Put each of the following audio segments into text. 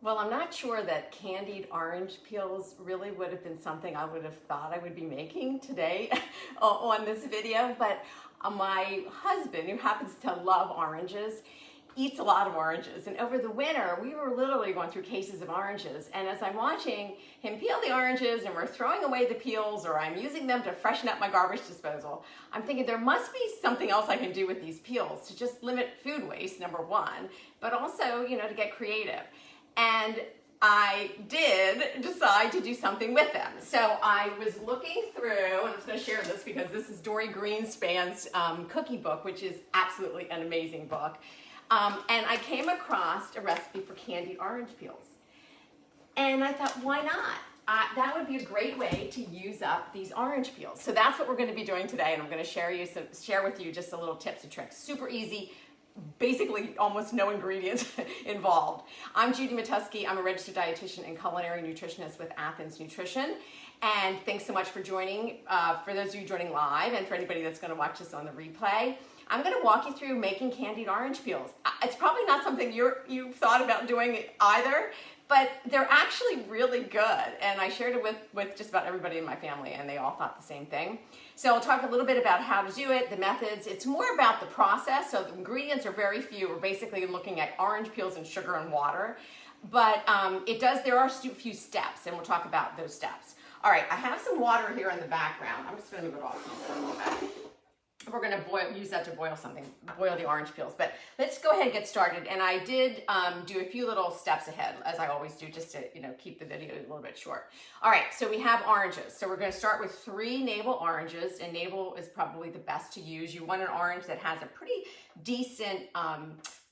Well, I'm not sure that candied orange peels really would have been something I would have thought I would be making today on this video, but my husband, who happens to love oranges, eats a lot of oranges. And over the winter, we were literally going through cases of oranges. And as I'm watching him peel the oranges and we're throwing away the peels or I'm using them to freshen up my garbage disposal, I'm thinking there must be something else I can do with these peels to just limit food waste, number one, but also, to get creative. And I did decide to do something with them. So I was looking through, and I'm just going to share this because this is Dory Greenspan's cookie book, which is absolutely an amazing book. And I came across a recipe for candied orange peels. And I thought, why not? That would be a great way to use up these orange peels. So that's what we're going to be doing today, and I'm going to share with you just a little tips and tricks. Super easy. Basically almost no ingredients involved. I'm Judy Matusky. I'm a registered dietitian and culinary nutritionist with Athens Nutrition. And thanks so much for joining, for those of you joining live and for anybody that's going to watch this on the replay. I'm going to walk you through making candied orange peels. It's probably not something you've thought about doing either, but they're actually really good. And I shared it with just about everybody in my family, and they all thought the same thing. So I'll talk a little bit about how to do it, the methods. It's more about the process. So the ingredients are very few. We're basically looking at orange peels and sugar and water. But there are a few steps, and we'll talk about those steps. All right, I have some water here in the background. I'm just going to move it off. We're going to use that to boil the orange peels. But let's go ahead and get started. And I did do a few little steps ahead, as I always do, just to keep the video a little bit short. All right, so we have oranges. So we're going to start with 3 navel oranges, and navel is probably the best to use. You want an orange that has a pretty decent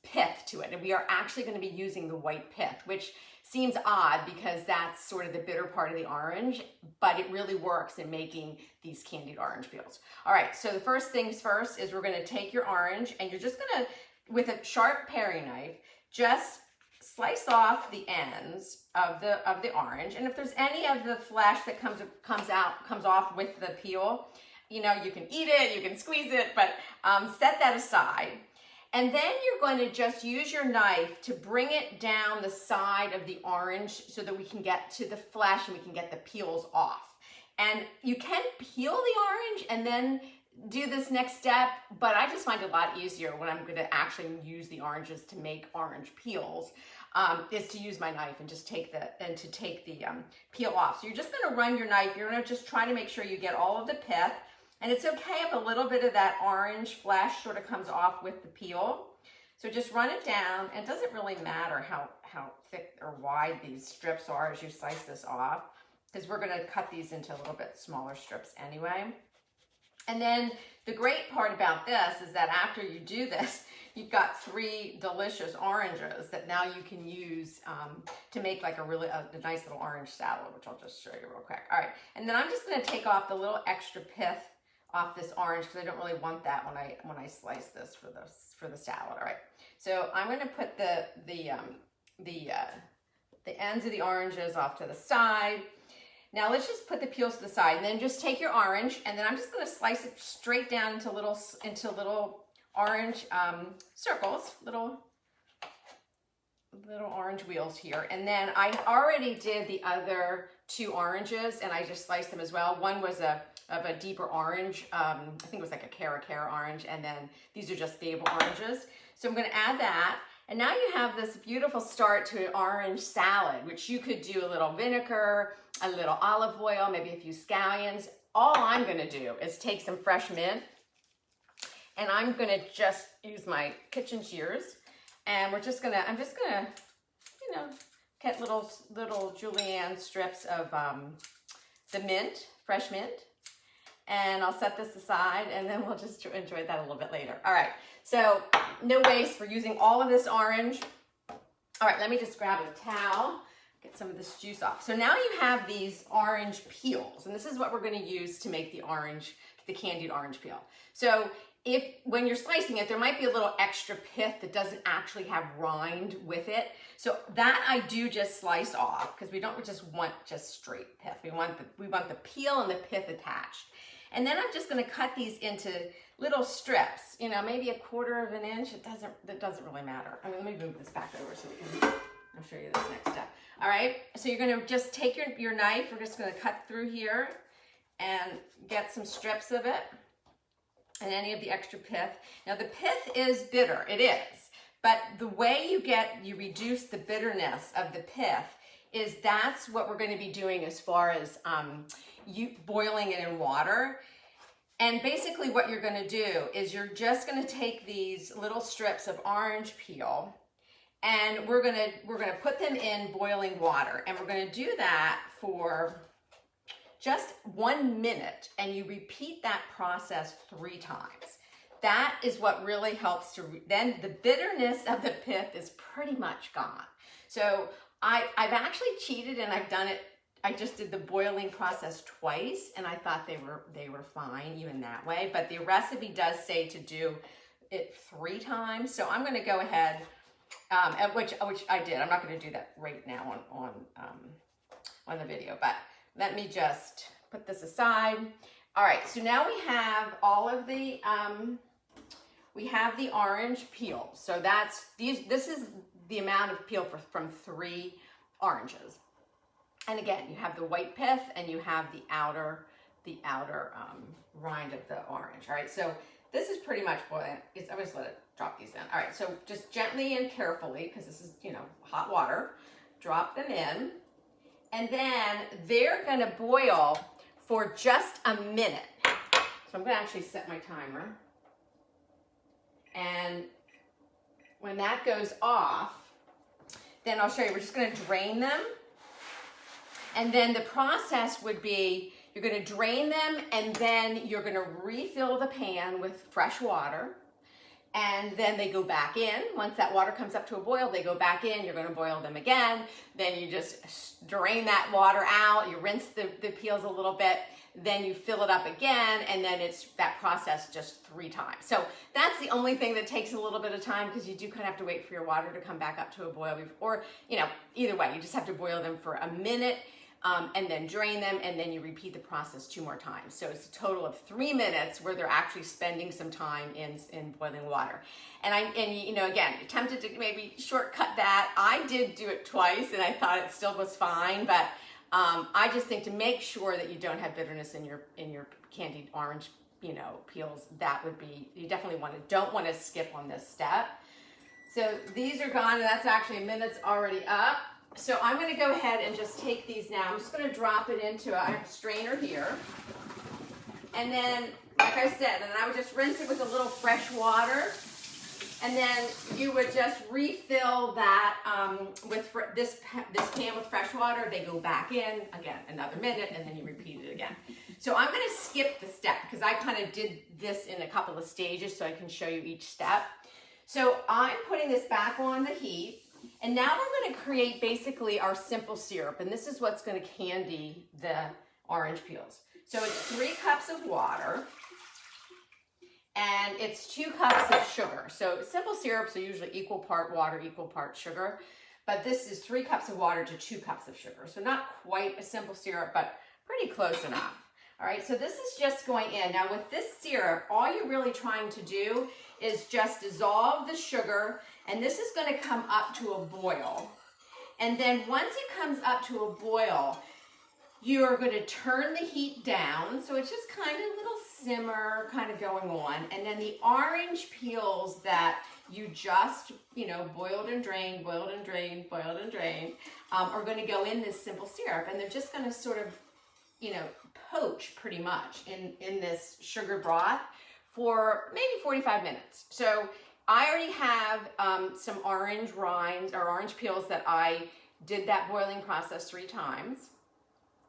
pith to it. And we are actually going to be using the white pith, which seems odd because that's sort of the bitter part of the orange, but it really works in making these candied orange peels. All right, so the first things first is we're going to take your orange, and you're just going to, with a sharp paring knife, just slice off the ends of the orange. And if there's any of the flesh that comes off with the peel, you can eat it, you can squeeze it, but set that aside. And then you're going to just use your knife to bring it down the side of the orange so that we can get to the flesh and we can get the peels off. And you can peel the orange and then do this next step, but I just find it a lot easier when I'm going to actually use the oranges to make orange peels, is to use my knife and just take the peel off. So you're just going to run your knife. You're going to just try to make sure you get all of the pith. And it's okay if a little bit of that orange flesh sort of comes off with the peel. So just run it down, and it doesn't really matter how thick or wide these strips are as you slice this off, because we're going to cut these into a little bit smaller strips anyway. And then the great part about this is that after you do this, you've got 3 delicious oranges that now you can use to make like a nice little orange salad, which I'll just show you real quick. All right, and then I'm just going to take off the little extra pith off this orange because I don't really want that when I slice this for the salad. All right, so I'm going to put the ends of the oranges off to the side. Now let's just put the peels to the side, and then just take your orange, and then I'm just going to slice it straight down into little orange circles, little orange wheels here. And then I already did the other 2 oranges, and I just sliced them as well. One was of a deeper orange. I think it was like a Cara orange, and then these are just navel oranges. So I'm going to add that, and now you have this beautiful start to an orange salad, which you could do a little vinegar, a little olive oil, maybe a few scallions. All I'm going to do is take some fresh mint, and I'm going to just use my kitchen shears, and I'm just going to, cut little julienne strips of the mint, fresh mint. And I'll set this aside, and then we'll just enjoy that a little bit later. All right, so no waste. We're using all of this orange. All right, let me just grab a towel, get some of this juice off. So now you have these orange peels, and this is what we're going to use to make the candied orange peel. So when you're slicing it, there might be a little extra pith that doesn't actually have rind with it. So that I do just slice off, because we don't just want just straight pith. We want the peel and the pith attached. And then I'm just going to cut these into little strips, maybe 1/4 of an inch. It doesn't really matter. I mean, let me move this back over so we can, I'll show you this next step. All right, so you're gonna just take your knife, we're just gonna cut through here and get some strips of it and any of the extra pith. Now the pith is bitter, it is, but the way you reduce the bitterness of the pith is that's what we're gonna be doing as far as you boiling it in water. And basically what you're gonna do is you're just gonna take these little strips of orange peel and we're gonna put them in boiling water, and we're gonna do that for just 1 minute, and you repeat that process 3 times. That is what really helps to, then the bitterness of the pith is pretty much gone. So I've actually cheated and I've done it, I just did the boiling process twice and I thought they were fine even that way, but the recipe does say to do it 3 times. So I'm gonna go ahead, which I did. I'm not gonna do that right now on the video, but let me just put this aside. All right, so now we have all of the, we have the orange peel. So this is the amount of peel from 3 oranges. And again, you have the white pith and you have the outer rind of the orange. All right, so this is pretty much boiling. I'm just let it drop these in. All right, so just gently and carefully, because this is, hot water, drop them in. And then they're gonna boil for just a minute. So I'm gonna actually set my timer. And when that goes off, then I'll show you, we're just gonna drain them. And then the process would be, you're gonna drain them and then you're gonna refill the pan with fresh water. And then they go back in. Once that water comes up to a boil, they go back in, you're gonna boil them again. Then you just drain that water out, you rinse the peels a little bit, then you fill it up again, and then it's that process just 3 times. So that's the only thing that takes a little bit of time, because you do kind of have to wait for your water to come back up to a boil. Or, either way, you just have to boil them for a minute, and then drain them, and then you repeat the process 2 more times. So it's a total of 3 minutes where they're actually spending some time in boiling water. And again, tempted to maybe shortcut that. I did do it twice, and I thought it still was fine, but I just think to make sure that you don't have bitterness in your candied orange, peels, that would be, you definitely don't want to skip on this step. So these are gone, and that's actually a minute's already up. So I'm going to go ahead and just take these now. I'm just going to drop it into I have a strainer here. And then, like I said, and I would just rinse it with a little fresh water. And then you would just refill that with this pan with fresh water. They go back in, again, another minute, and then you repeat it again. So I'm going to skip the step because I kind of did this in a couple of stages so I can show you each step. So I'm putting this back on the heat. And now we're going to create basically our simple syrup, and this is what's going to candy the orange peels. So it's 3 cups of water, and it's 2 cups of sugar. So simple syrups are usually equal part water, equal part sugar, but this is 3 cups of water to 2 cups of sugar. So not quite a simple syrup, but pretty close enough. All right, so this is just going in. Now with this syrup, all you're really trying to do is just dissolve the sugar, and this is going to come up to a boil. And then once it comes up to a boil, you're going to turn the heat down, so it's just kind of a little simmer kind of going on. And then the orange peels that you just, boiled and drained, boiled and drained, boiled and drained, are going to go in this simple syrup, and they're just going to sort of, poach pretty much in this sugar broth for maybe 45 minutes. So I already have some orange rinds or orange peels that I did that boiling process 3 times.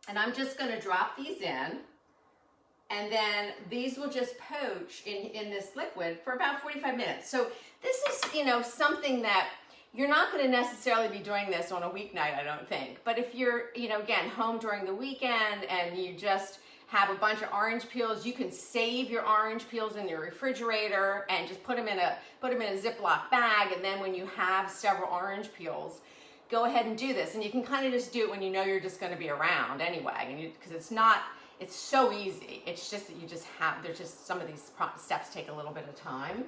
And I'm just going to drop these in. And then these will just poach in this liquid for about 45 minutes. So this is, something that you're not going to necessarily be doing this on a weeknight, I don't think. But if you're, again, home during the weekend and you just have a bunch of orange peels, you can save your orange peels in your refrigerator and just put them in a Ziploc bag. And then when you have several orange peels, go ahead and do this. And you can kind of just do it when you know you're just going to be around anyway. Because it's so easy. It's just that there's just some of these steps take a little bit of time.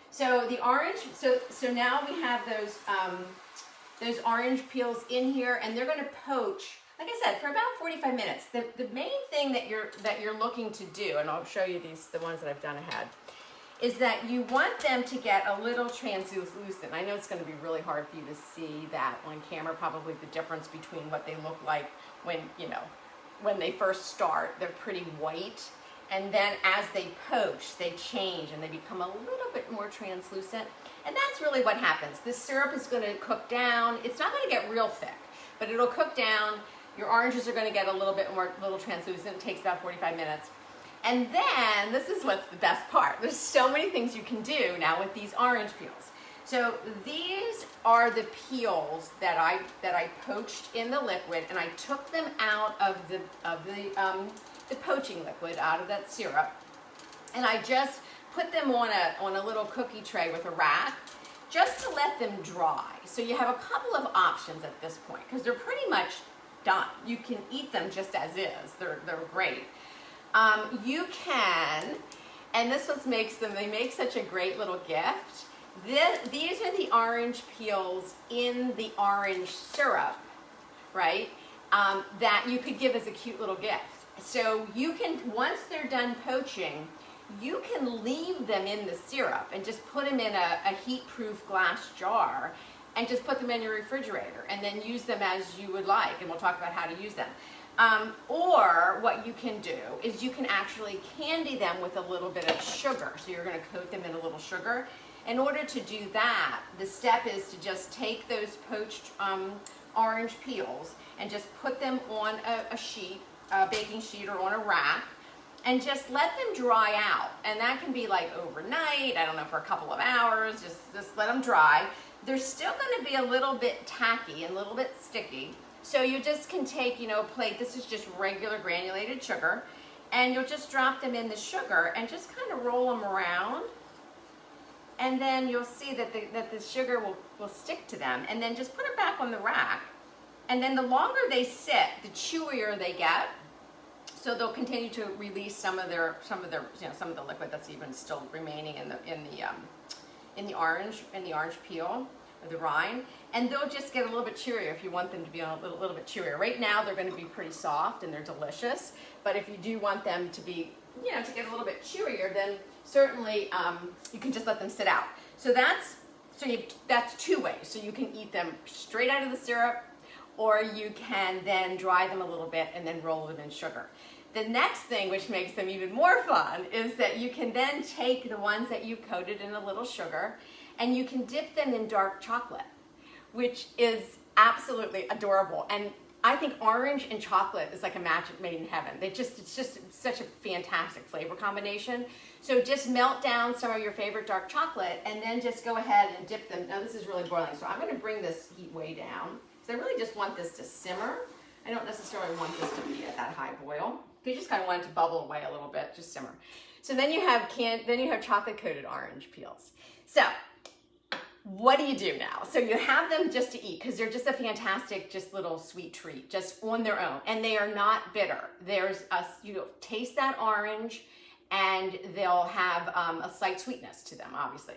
So the orange, so now we have those those orange peels in here, and they're going to poach, like I said, for about 45 minutes. The main thing that you're looking to do, and I'll show you the ones that I've done ahead, is that you want them to get a little translucent. I know it's going to be really hard for you to see that on camera, probably the difference between what they look like when, when they first start. They're pretty white, and then as they poach, they change and they become a little bit more translucent. And that's really what happens. This syrup is going to cook down. It's not going to get real thick, but it'll cook down. Your oranges are going to get a little translucent. It takes about 45 minutes. And then, this is what's the best part. There's so many things you can do now with these orange peels. So these are the peels that I poached in the liquid, and I took them out of the poaching liquid, out of that syrup, and I just put them on a little cookie tray with a rack, just to let them dry. So you have a couple of options at this point, because they're pretty much done. You can eat them just as is. They're great. You can, and this what makes them, they make such a great little gift. These are the orange peels in the orange syrup, right? That you could give as a cute little gift. So you can, once they're done poaching, you can leave them in the syrup and just put them in a heat-proof glass jar and just put them in your refrigerator and then use them as you would like, and we'll talk about how to use them. Or what you can do is you can actually candy them with a little bit of sugar. So you're going to coat them in a little sugar. In order to do that, the step is to just take those poached orange peels and just put them on a baking sheet or on a rack, and just let them dry out. And that can be like overnight, I don't know, for a couple of hours, just let them dry. They're still going to be a little bit tacky and a little bit sticky. So you just can take, a plate, this is just regular granulated sugar, and you'll just drop them in the sugar and just kind of roll them around. And then you'll see that the sugar will stick to them, and then just put it back on the rack. And then the longer they sit, the chewier they get. So they'll continue to release some of the liquid that's even still remaining in the orange peel, or the rind, and they'll just get a little bit chewier if you want them to be a little bit chewier. Right now they're going to be pretty soft and they're delicious, but if you do want them to be, to get a little bit chewier, then certainly you can just let them sit out. So that's two ways. So you can eat them straight out of the syrup, or you can then dry them a little bit and then roll them in sugar. The next thing, which makes them even more fun, is that you can then take the ones that you coated in a little sugar and you can dip them in dark chocolate, which is absolutely adorable. And I think orange and chocolate is like a magic made in heaven. It's just such a fantastic flavor combination. So just melt down some of your favorite dark chocolate and then just go ahead and dip them. Now this is really boiling, so I'm going to bring this heat way down, because I really just want this to simmer. I don't necessarily want this to be at that high boil. You just kind of want it to bubble away a little bit, just simmer. So then you have chocolate coated orange peels. So what do you do now? So you have them just to eat, because they're just a fantastic, just little sweet treat, just on their own, and they are not bitter. You taste that orange, and they'll have a slight sweetness to them, obviously.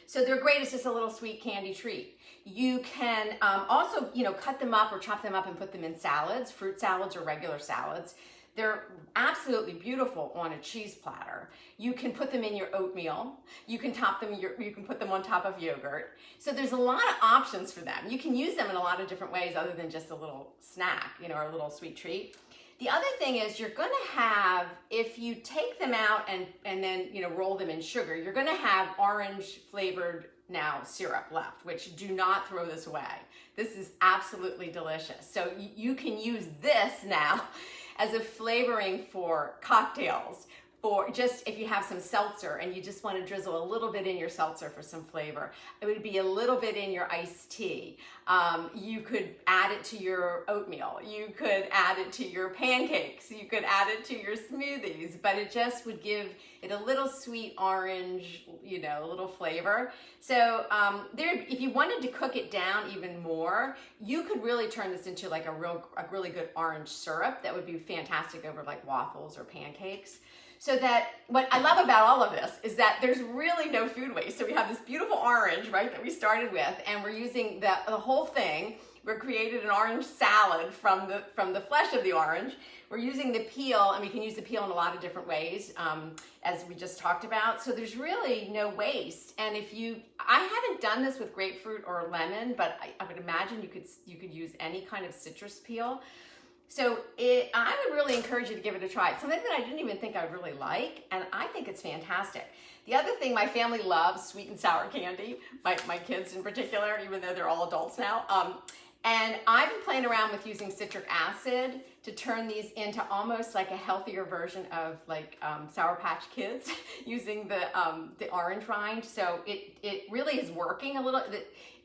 So they're great. It's just a little sweet candy treat. You can also, cut them up or chop them up and put them in salads, fruit salads or regular salads. They're absolutely beautiful on a cheese platter. You can put them in your oatmeal. You can put them on top of yogurt. So there's a lot of options for them. You can use them in a lot of different ways other than just a little snack, or a little sweet treat. The other thing is you're going to have, if you take them out and then, roll them in sugar, you're going to have orange flavored now syrup left, which do not throw this away. This is absolutely delicious. So you can use this now as a flavoring for cocktails, for just if you have some seltzer and you just want to drizzle a little bit in your seltzer for some flavor. It would be a little bit in your iced tea. You could add it to your oatmeal. You could add it to your pancakes. You could add it to your smoothies, but it just would give it a little sweet orange, a little flavor. So if you wanted to cook it down even more, you could really turn this into like a really good orange syrup that would be fantastic over like waffles or pancakes. So that what I love about all of this is that there's really no food waste. So we have this beautiful orange, right, that we started with, and we're using the whole thing. We've created an orange salad from the flesh of the orange. We're using the peel, and we can use the peel in a lot of different ways, as we just talked about. So there's really no waste. And I haven't done this with grapefruit or lemon, but I would imagine you could use any kind of citrus peel. So I would really encourage you to give it a try. It's something that I didn't even think I'd really like, and I think it's fantastic. The other thing, my family loves sweet and sour candy, my kids in particular, even though they're all adults now. And I've been playing around with using citric acid to turn these into almost like a healthier version of like Sour Patch Kids using the orange rind. So it really is working a little.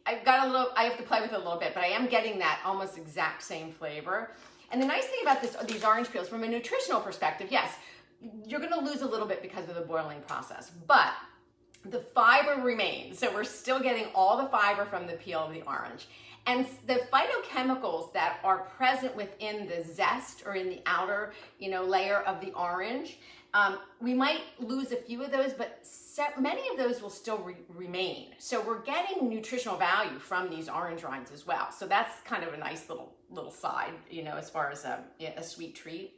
I have to play with it a little bit, but I am getting that almost exact same flavor. And the nice thing about these orange peels, from a nutritional perspective, yes, you're gonna lose a little bit because of the boiling process, but the fiber remains. So we're still getting all the fiber from the peel of the orange. And the phytochemicals that are present within the zest or in the outer, layer of the orange, we might lose a few of those, but many of those will still remain. So we're getting nutritional value from these orange rinds as well. So that's kind of a nice little side, as far as a sweet treat.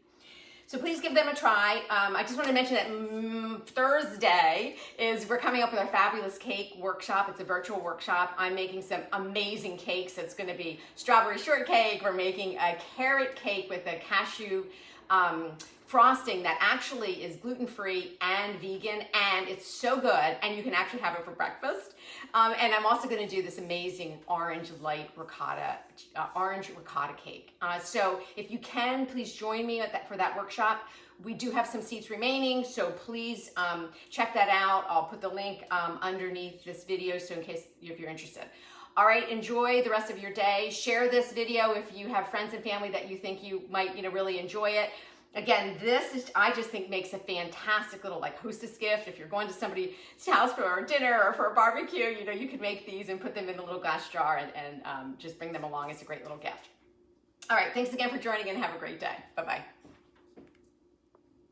So please give them a try. I just want to mention that Thursday we're coming up with our fabulous cake workshop. It's a virtual workshop. I'm making some amazing cakes. It's going to be strawberry shortcake. We're making a carrot cake with a cashew frosting that actually is gluten-free and vegan, and it's so good, and you can actually have it for breakfast. And I'm also going to do this amazing orange ricotta cake. So if you can, please join me for that workshop. We do have some seats remaining, so please check that out. I'll put the link underneath this video, so if you're interested. All right, enjoy the rest of your day. Share this video if you have friends and family that you think you might really enjoy it. Again, I just think makes a fantastic little hostess gift. If you're going to somebody's house for a dinner or for a barbecue, you could make these and put them in a little glass jar and just bring them along. It's a great little gift. All right, thanks again for joining and have a great day. Bye-bye.